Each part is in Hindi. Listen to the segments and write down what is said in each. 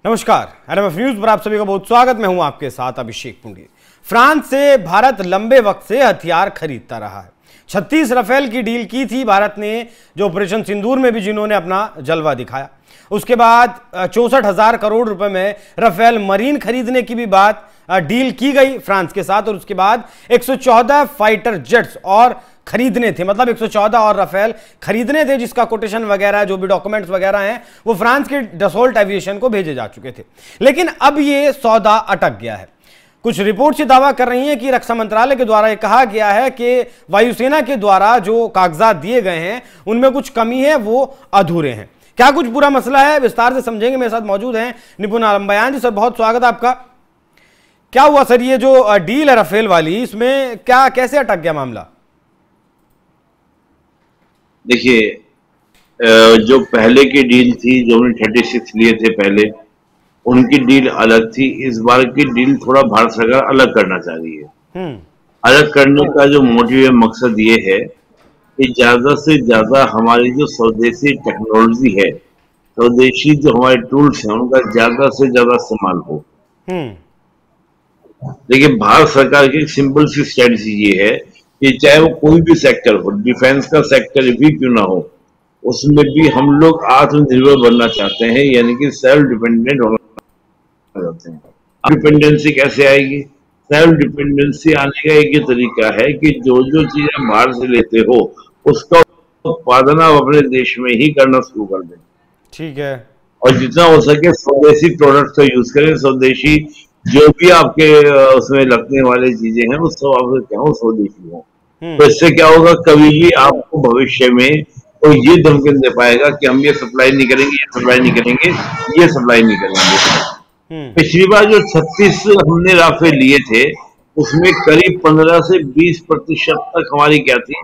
नमस्कार, एनएमएफ न्यूज पर आप सभी का बहुत स्वागत। मैं हूं आपके साथ अभिषेक पुंडी। फ्रांस से भारत लंबे वक्त से हथियार खरीदता रहा है। 36 राफेल की डील की थी भारत ने, जो ऑपरेशन सिंदूर में भी जिन्होंने अपना जलवा दिखाया। उसके बाद 64,000 करोड़ रुपए में राफेल मरीन खरीदने की भी बात डील की गई फ्रांस के साथ, और उसके बाद 114 फाइटर जेट्स और खरीदने थे, मतलब 114 और राफेल खरीदने थे, जिसका कोटेशन वगैरह जो भी डॉक्यूमेंट्स वगैरह हैं वो फ्रांस के डसोल्ट एविएशन को भेजे जा चुके थे। लेकिन अब ये सौदा अटक गया है। कुछ रिपोर्ट्स ये दावा कर रही हैं कि रक्षा मंत्रालय के द्वारा ये कहा गया है कि वायुसेना के द्वारा जो कागजात दिए गए हैं उनमें कुछ कमी है, वो अधूरे हैं। क्या कुछ पूरा मसला है, विस्तार से समझेंगे। मेरे साथ मौजूद हैं निपुण आलम बयान जी। सर, बहुत स्वागत है आपका। क्या हुआ सर, ये जो डील है राफेल वाली, इसमें क्या कैसे अटक गया मामला? देखिए, जो पहले की डील थी, जो हमने 36 लिए थे पहले, उनकी डील अलग थी। इस बार की डील थोड़ा भारत सरकार अलग करना चाह रही है। अलग करने का जो मोटिव, मकसद ये है कि ज्यादा से ज्यादा हमारी जो स्वदेशी टेक्नोलॉजी है, स्वदेशी जो हमारे टूल्स हैं, उनका ज्यादा से ज्यादा इस्तेमाल हो। देखिए, भारत सरकार की सिंपल सी स्ट्रेटजी ये है कि चाहे वो कोई भी सेक्टर हो, डिफेंस का सेक्टर भी क्यों ना हो, उसमें भी हम लोग आत्मनिर्भर बनना चाहते हैं, यानी कि सेल्फ डिपेंडेंट होना चाहते हैं। डिपेंडेंसी कैसे आएगी? सेल्फ डिपेंडेंसी आने का एक ही तरीका है कि जो जो चीज आप बाहर से लेते हो उसका उत्पादन आप अपने देश में ही करना शुरू कर दें। ठीक है। और जितना हो सके स्वदेशी प्रोडक्ट का यूज करें। स्वदेशी जो भी आपके उसमें लगने वाली चीजें हैं वो सब आपको क्या हो, स्वदेशी हो। तो इससे क्या होगा, कभी भी आपको भविष्य में कोई ये धमकी दे पाएगा कि हम ये सप्लाई नहीं करेंगे, ये सप्लाई नहीं करेंगे, ये सप्लाई नहीं करेंगे। पिछली बार जो 36 हमने राफेल लिए थे, उसमें करीब 15 से 20% तक हमारी क्या थी,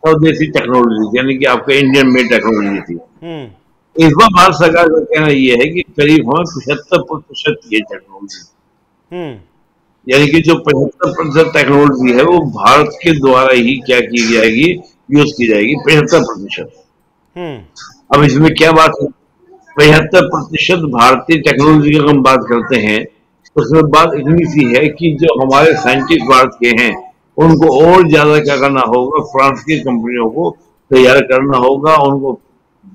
स्वदेशी टेक्नोलॉजी, यानी कि आपका इंडियन मेड टेक्नोलॉजी थी। इस बार भारत सरकार का कहना यह है कि करीब हमें 75% ये टेक्नोलॉजी, यानी कि जो 75% टेक्नोलॉजी है वो भारत के द्वारा ही क्या की जाएगी, यूज की जाएगी। 75%। अब इसमें क्या बात है, 75% भारतीय टेक्नोलॉजी की हम बात करते हैं, तो उसमें बात इतनी सी है कि जो हमारे साइंटिस्ट भारत के हैं उनको और ज्यादा क्या करना होगा, फ्रांस की कंपनियों को तैयार करना होगा, उनको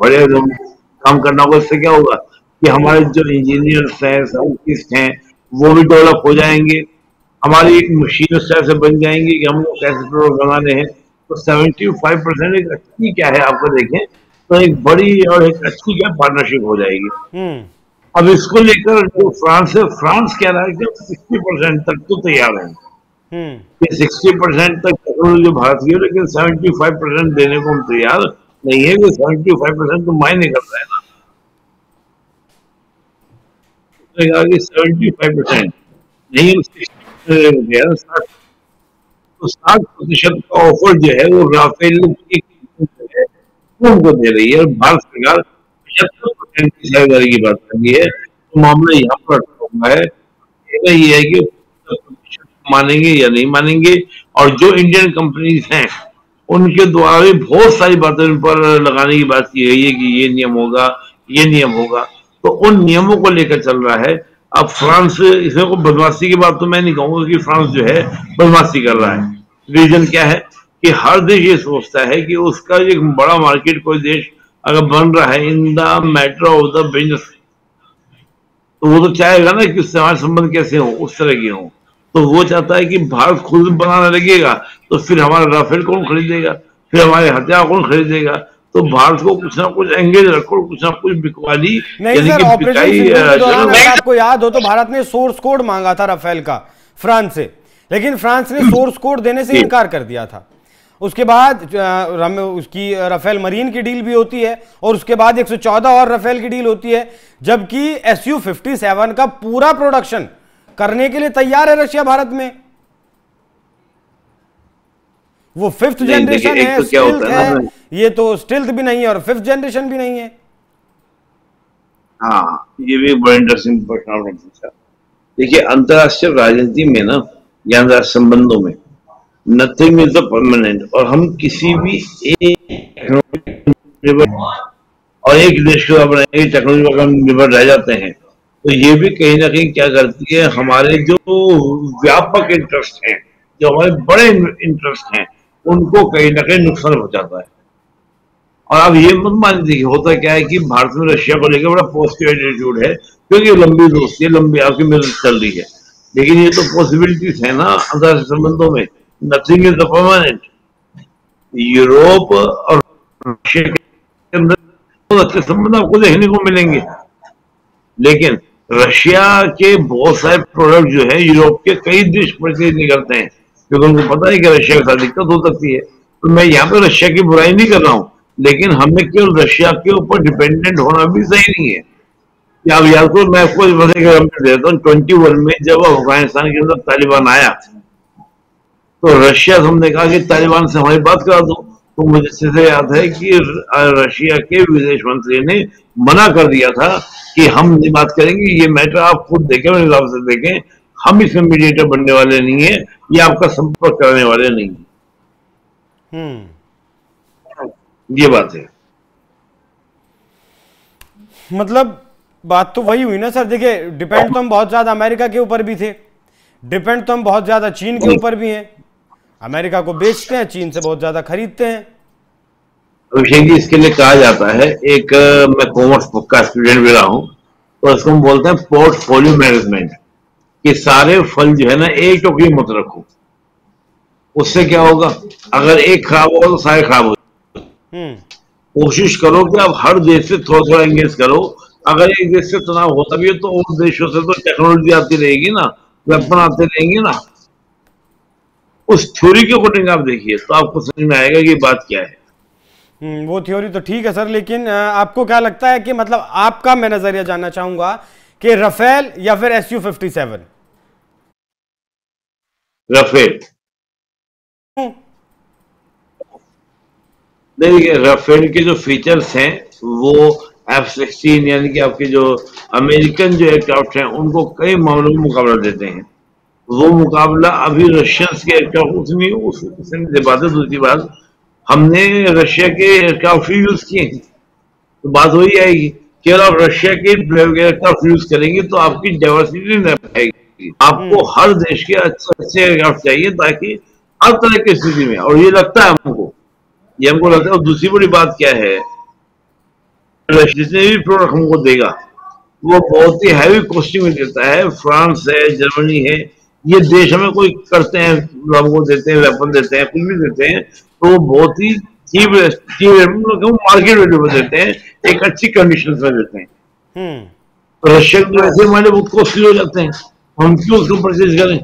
बड़े काम करना होगा। इससे क्या होगा कि हमारे जो इंजीनियर्स हैं, साइंटिस्ट हैं, वो भी डेवलप हो जाएंगे। हमारी एक मशीन उस तरह से बन जाएंगी कि हम लोग कैसे प्रोडक्ट बनाने हैं। तो 75% एक अच्छी क्या है, आपको देखें तो एक बड़ी और एक अच्छी क्या पार्टनरशिप हो जाएगी। अब इसको लेकर जो फ्रांस है, फ्रांस कह रहा है कि 60% तक तो तैयार है। 60% तक टेक्नोलॉजी भारत की है, लेकिन 75% देने को हम तैयार नहीं है। 75% तो मायने करता है ना। 75% नहीं, 60% का ऑफर जो है वो राफेल उनको दे रही है। भारत सरकार 75% की साझेदारी की बात कर रही है। तो मामला यहाँ पर अटका है। ये है कि मानेंगे या नहीं मानेंगे। और जो इंडियन कंपनीज हैं उनके द्वारा भी बहुत सारी बातें उन पर लगाने की बात की गई है कि ये नियम होगा, ये नियम होगा। तो उन नियमों को लेकर चल रहा है। अब फ्रांस, इसमें कोई बदमाशी की बात तो मैं नहीं कहूंगा कि फ्रांस जो है बदमाशी कर रहा है। रीजन क्या है कि हर देश ये सोचता है कि उसका एक बड़ा मार्केट कोई देश अगर बन रहा है in the matter of the business, तो वो तो चाहेगा ना कि उससे हमारे संबंध कैसे हो, उस तरह के हो। तो वो चाहता है कि भारत खुद बनाने लगेगा तो फिर हमारा राफेल कौन खरीदेगा, फिर हमारे हथियार कौन खरीदेगा। तो भारत को कुछ ना कुछ एंगेज रखो, कुछ ना कुछ बिकवाली। नहीं सर, ऑपरेशन सिंदूर के दौरान अगर आपको याद हो तो भारत ने सोर्स कोड मांगा था राफेल का फ्रांस से, लेकिन फ्रांस ने सोर्स कोड देने से इनकार कर दिया था। उसके बाद उसकी राफेल मरीन की डील भी होती है, और उसके बाद 114 और राफेल की डील होती है, जबकि SU-57 का पूरा प्रोडक्शन करने के लिए तैयार है रशिया भारत में। वो 5th जनरेशन है, तो स्टिल्थ है, ये तो स्टिल्थ भी नहीं है और 5th जनरेशन भी नहीं है। हाँ, ये भी बड़ा इंटरेस्टिंग प्रश्न आपने पूछा। देखिए, अंतरराष्ट्रीय राजनीति में ना, या अंतरराष्ट्रीय संबंधों में नथिंग इज द परमानेंट। और हम किसी भी एक और एक देश को अपने टेक्नोलॉजी पर निर्भर रह जाते हैं तो ये भी कहीं ना कहीं क्या करती है, हमारे जो व्यापक इंटरेस्ट हैं, जो हमारे बड़े इंटरेस्ट हैं, उनको कहीं ना कहीं नुकसान पहुंचाता है। और अब ये मत मान लीजिए, होता क्या है कि भारत में रशिया को लेकर बड़ा पॉजिटिव एटीट्यूड है, क्योंकि लंबी दोस्ती है, लंबी आपकी मिल चल रही है। लेकिन ये तो पॉसिबिलिटीज है ना अंतर्राष्ट्रीय संबंधों में, नथिंग इज परमानेंट। यूरोप और रशिया के अंदर बहुत अच्छे संबंध आपको देखने को मिलेंगे, लेकिन रशिया के बहुत सारे प्रोडक्ट जो है यूरोप के कई देश प्रतिनिधि निकलते हैं, क्योंकि उनको पता है कि रशिया के साथ दिक्कत हो सकती है। तो मैं यहाँ पे रशिया की बुराई नहीं कर रहा हूँ, लेकिन हमें केवल रशिया के ऊपर डिपेंडेंट होना भी सही नहीं है। या आप याद करो, मैं आपको देता हूँ, 21 में जब अफगानिस्तान के अंदर तालिबान आया, तो रशिया से हमने कहा कि तालिबान से हमारी बात करा दो। तो मुझे अच्छे से याद है कि रशिया के विदेश मंत्री ने मना कर दिया था कि हम नहीं बात करेंगे, ये मैटर आप खुद देखें, मेरे हिसाब से देखें, हम इसमें मीडिएटर बनने वाले नहीं है, ये आपका संपर्क करने वाले नहीं है। ये बात है। मतलब बात तो वही हुई ना सर, देखिए डिपेंड तो हम बहुत ज्यादा अमेरिका के ऊपर भी थे, डिपेंड तो हम बहुत ज्यादा चीन के ऊपर भी हैं। अमेरिका को बेचते हैं, चीन से बहुत ज्यादा खरीदते हैं। अभिषेक जी, इसके लिए कहा जाता है, एक मैं कॉमर्स का स्टूडेंट भी रहा हूं, तो इसको हम बोलते हैं पोर्टफोलियो मैनेजमेंट, कि सारे फल जो है ना एक टोकरी मत रखो। उससे क्या होगा, अगर एक खराब होगा तो सारे खराब हो। कोशिश करो कि आप हर देश से थोड़ा थोड़ा एंगेज करो। अगर एक देश से तनाव होता भी है तो और देशों से तो टेक्नोलॉजी आती रहेगी ना, वेपन आते रहेंगे ना। उस थ्योरी के अकॉर्डिंग आप देखिए तो आपको समझ में आएगा कि बात क्या है। वो थ्योरी तो ठीक है सर, लेकिन आपको क्या लगता है कि मतलब आपका मैं नजरिया जानना चाहूंगा कि राफेल या फिर SU-57? राफेल। देखिए, राफेल के जो फीचर्स हैं वो F-16 यानी कि आपके जो अमेरिकन जो एयरक्राफ्ट हैं उनको कई मामलों में मुकाबला देते हैं। वो मुकाबला अभी रशियंस के एयरक्राफ्ट उसमें दे पाते। दूसरी बात, हमने रशिया के एयरक्राफ्ट यूज किए हैं, तो बात वही आएगी, केवल आप रशिया के एयरक्राफ्ट यूज करेंगे तो आपकी डाइवर्सिटी नहीं रह पाएगी। आपको हर देश के अच्छे अच्छे एयरक्राफ्ट चाहिए, ताकि हर तरह की स्थिति में, और ये लगता है हमको, ये हमको लगता है। और दूसरी बड़ी बात क्या है, जितने भी प्रोडक्ट हमको देगा वो बहुत ही हैवी कॉस्टिंग में देता है। फ्रांस है, जर्मनी है, ये देश हमें कोई करते हैं, हमको देते हैं, वेपन देते हैं, कुछ भी देते हैं, तो वो बहुत ही चीप मार्केट वैल्यू में देते हैं, एक अच्छी कंडीशन में देते हैं। रशियन तो ऐसे हमारे बहुत कॉस्टली हो जाते हैं, हम क्यों उसको परचेज करें।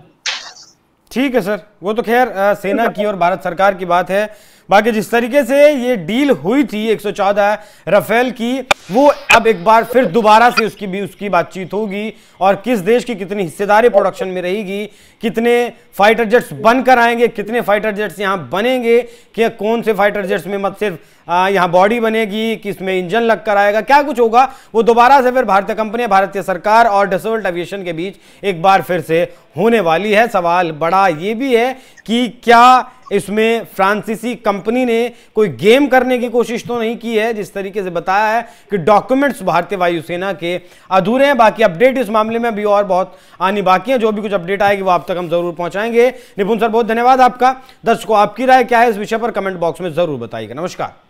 ठीक है सर, वो तो खैर सेना की और भारत सरकार की बात है। बाकी जिस तरीके से ये डील हुई थी 114 राफेल की, वो अब एक बार फिर दोबारा से उसकी बातचीत होगी, और किस देश की कितनी हिस्सेदारी प्रोडक्शन में रहेगी, कितने फाइटर जेट्स बनकर आएंगे, कितने फाइटर जेट्स यहाँ बनेंगे, कि कौन से फाइटर जेट्स में मत सिर्फ यहाँ बॉडी बनेगी, किसमें इंजन लगकर आएगा, क्या कुछ होगा, वो दोबारा से फिर भारतीय कंपनियां, भारतीय सरकार और डसोल्ट एविएशन के बीच एक बार फिर से होने वाली है। सवाल बड़ा ये भी है कि क्या इसमें फ्रांसीसी कंपनी ने कोई गेम करने की कोशिश तो नहीं की है, जिस तरीके से बताया है कि डॉक्यूमेंट्स भारतीय वायुसेना के अधूरे हैं। बाकी अपडेट इस मामले में अभी और बहुत आनी बाकी है, जो भी कुछ अपडेट आएगी वो आप तक हम जरूर पहुंचाएंगे। निपुण सर, बहुत धन्यवाद आपका। दर्शकों, आपकी राय क्या है इस विषय पर कमेंट बॉक्स में जरूर बताइएगा। नमस्कार।